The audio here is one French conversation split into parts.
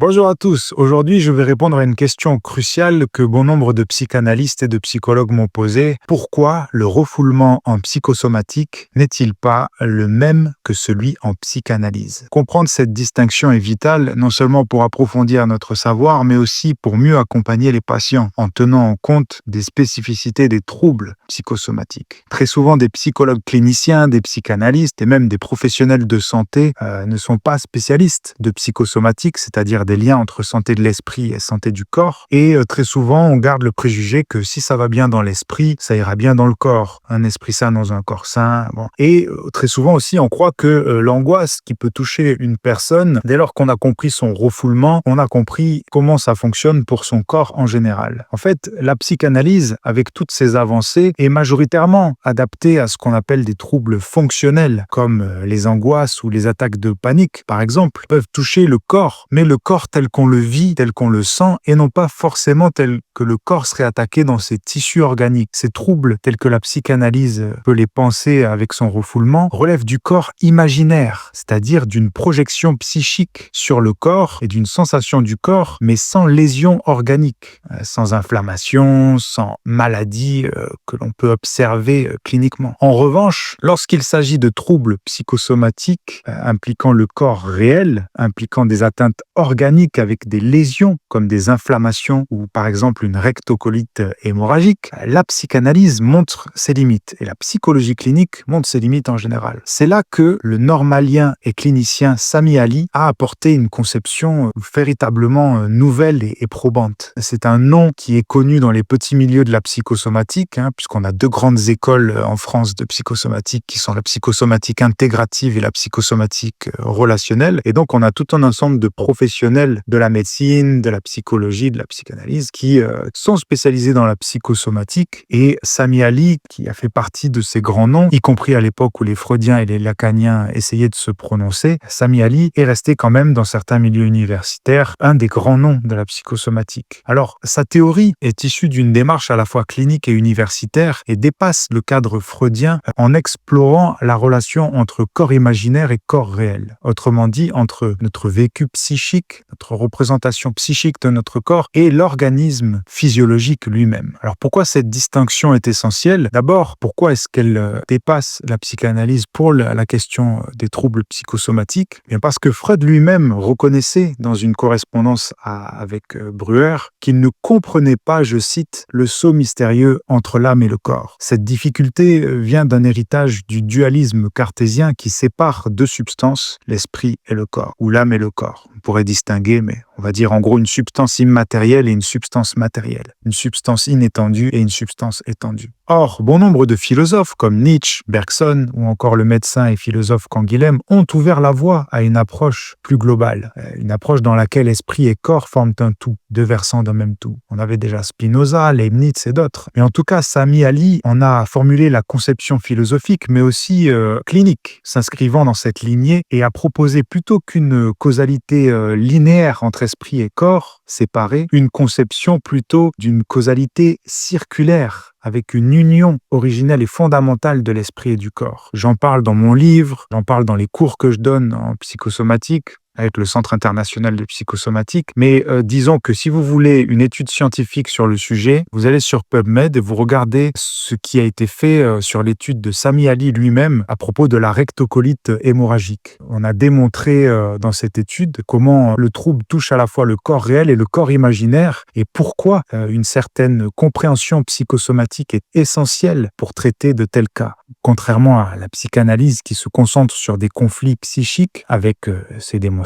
Bonjour à tous. Aujourd'hui, je vais répondre à une question cruciale que bon nombre de psychanalystes et de psychologues m'ont posée. Pourquoi le refoulement en psychosomatique n'est-il pas le même que celui en psychanalyse? Comprendre cette distinction est vital, non seulement pour approfondir notre savoir, mais aussi pour mieux accompagner les patients en tenant en compte des spécificités des troubles psychosomatiques. Très souvent, des psychologues cliniciens, des psychanalystes et même des professionnels de santé ne sont pas spécialistes de psychosomatique, c'est-à-dire des liens entre santé de l'esprit et santé du corps. Et très souvent, on garde le préjugé que si ça va bien dans l'esprit, ça ira bien dans le corps. Un esprit sain dans un corps sain. Bon. Et très souvent aussi, on croit que l'angoisse qui peut toucher une personne, dès lors qu'on a compris son refoulement, on a compris comment ça fonctionne pour son corps en général. En fait, la psychanalyse, avec toutes ses avancées, est majoritairement adaptée à ce qu'on appelle des troubles fonctionnels, comme les angoisses ou les attaques de panique, par exemple, peuvent toucher le corps, mais le corps tel qu'on le vit, tel qu'on le sent, et non pas forcément tel que le corps serait attaqué dans ses tissus organiques. Ces troubles, tels que la psychanalyse peut les penser avec son refoulement, relèvent du corps imaginaire, c'est-à-dire d'une projection psychique sur le corps et d'une sensation du corps, mais sans lésion organique, sans inflammation, sans maladie que l'on peut observer cliniquement. En revanche, lorsqu'il s'agit de troubles psychosomatiques impliquant le corps réel, impliquant des atteintes organiques avec des lésions comme des inflammations ou par exemple une rectocolite hémorragique, la psychanalyse montre ses limites et la psychologie clinique montre ses limites en général. C'est là que le normalien et clinicien Sami Ali a apporté une conception véritablement nouvelle et probante. C'est un nom qui est connu dans les petits milieux de la psychosomatique, puisqu'on a deux grandes écoles en France de psychosomatique qui sont la psychosomatique intégrative et la psychosomatique relationnelle. Et donc on a tout un ensemble de professionnels de la médecine, de la psychologie, de la psychanalyse qui sont spécialisés dans la psychosomatique. Et Sami Ali, qui a fait partie de ces grands noms, y compris à l'époque où les freudiens et les lacaniens essayaient de se prononcer, Sami Ali est resté quand même dans certains milieux universitaires un des grands noms de la psychosomatique. Alors, sa théorie est issue d'une démarche à la fois clinique et universitaire et dépasse le cadre freudien en explorant la relation entre corps imaginaire et corps réel. Autrement dit, entre notre vécu psychique, notre représentation psychique de notre corps et l'organisme physiologique lui-même. Alors pourquoi cette distinction est essentielle? D'abord, pourquoi est-ce qu'elle dépasse la psychanalyse pour la question des troubles psychosomatiques? Bien parce que Freud lui-même reconnaissait dans une correspondance avec Breuer qu'il ne comprenait pas, je cite, le saut mystérieux entre l'âme et le corps. Cette difficulté vient d'un héritage du dualisme cartésien qui sépare deux substances, l'esprit et le corps, ou l'âme et le corps. On pourrait distinguer, mais on va dire en gros une substance immatérielle et une substance matérielle, une substance inétendue et une substance étendue. Or, bon nombre de philosophes comme Nietzsche, Bergson ou encore le médecin et philosophe Canguilhem ont ouvert la voie à une approche plus globale, une approche dans laquelle esprit et corps forment un tout, deux versants d'un même tout. On avait déjà Spinoza, Leibniz et d'autres. Mais en tout cas, Sami Ali en a formulé la conception philosophique, mais aussi clinique, s'inscrivant dans cette lignée et a proposé plutôt qu'une causalité linéaire entre esprit et corps séparés, une conception plutôt d'une causalité circulaire, avec une union originelle et fondamentale de l'esprit et du corps. J'en parle dans mon livre, j'en parle dans les cours que je donne en psychosomatique, avec le Centre international de psychosomatique. Mais disons que si vous voulez une étude scientifique sur le sujet, vous allez sur PubMed et vous regardez ce qui a été fait sur l'étude de Sami Ali lui-même à propos de la rectocolite hémorragique. On a démontré dans cette étude comment le trouble touche à la fois le corps réel et le corps imaginaire et pourquoi une certaine compréhension psychosomatique est essentielle pour traiter de tels cas. Contrairement à la psychanalyse qui se concentre sur des conflits psychiques avec ses démonstrations,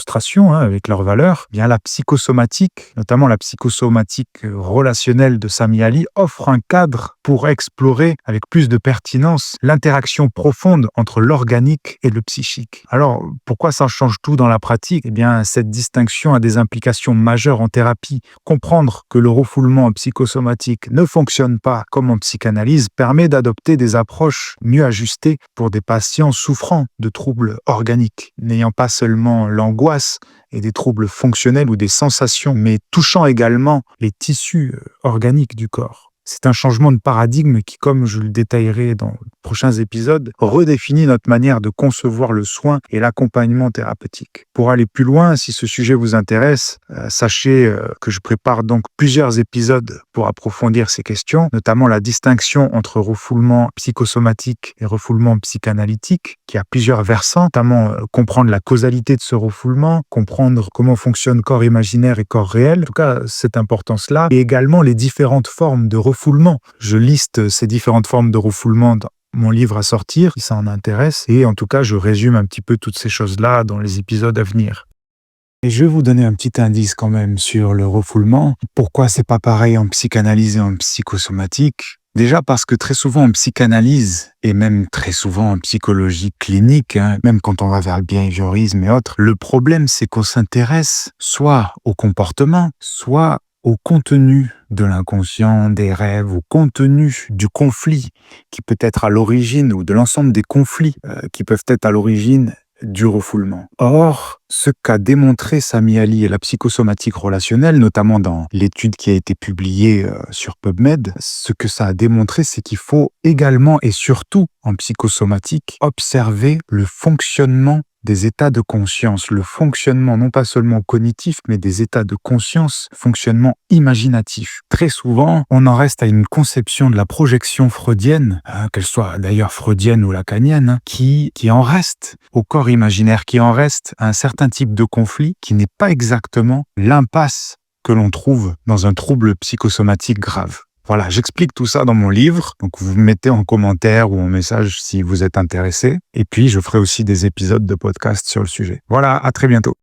avec leurs valeurs, bien la psychosomatique, notamment la psychosomatique relationnelle de Sami Ali, offre un cadre pour explorer avec plus de pertinence l'interaction profonde entre l'organique et le psychique. Alors, pourquoi ça change tout dans la pratique? Eh bien, cette distinction a des implications majeures en thérapie. Comprendre que le refoulement psychosomatique ne fonctionne pas comme en psychanalyse permet d'adopter des approches mieux ajustées pour des patients souffrant de troubles organiques, n'ayant pas seulement l'angoisse et des troubles fonctionnels ou des sensations, mais touchant également les tissus organiques du corps. C'est un changement de paradigme qui, comme je le détaillerai dans les prochains épisodes, redéfinit notre manière de concevoir le soin et l'accompagnement thérapeutique. Pour aller plus loin, si ce sujet vous intéresse, sachez que je prépare donc plusieurs épisodes pour approfondir ces questions, notamment la distinction entre refoulement psychosomatique et refoulement psychanalytique, qui a plusieurs versants, notamment comprendre la causalité de ce refoulement, comprendre comment fonctionne corps imaginaire et corps réel, en tout cas cette importance-là, et également les différentes formes de refoulement. Je liste ces différentes formes de refoulement dans mon livre à sortir, si ça en intéresse, et en tout cas je résume un petit peu toutes ces choses-là dans les épisodes à venir. Et je vais vous donner un petit indice quand même sur le refoulement. Pourquoi c'est pas pareil en psychanalyse et en psychosomatique? Déjà parce que très souvent en psychanalyse, et même très souvent en psychologie clinique, même quand on va vers le behaviorisme et autres, le problème c'est qu'on s'intéresse soit au comportement, soit au contenu de l'inconscient, des rêves, au contenu du conflit qui peut être à l'origine, ou de l'ensemble des conflits qui peuvent être à l'origine du refoulement. Or, ce qu'a démontré Sami Ali et la psychosomatique relationnelle, notamment dans l'étude qui a été publiée sur PubMed, ce que ça a démontré, c'est qu'il faut également et surtout en psychosomatique observer le fonctionnement des états de conscience, le fonctionnement non pas seulement cognitif, mais des états de conscience, fonctionnement imaginatif. Très souvent, on en reste à une conception de la projection freudienne, qu'elle soit d'ailleurs freudienne ou lacanienne, qui en reste au corps imaginaire, qui en reste à un certain type de conflit qui n'est pas exactement l'impasse que l'on trouve dans un trouble psychosomatique grave. Voilà, j'explique tout ça dans mon livre, donc vous me mettez en commentaire ou en message si vous êtes intéressé. Et puis, je ferai aussi des épisodes de podcast sur le sujet. Voilà, à très bientôt.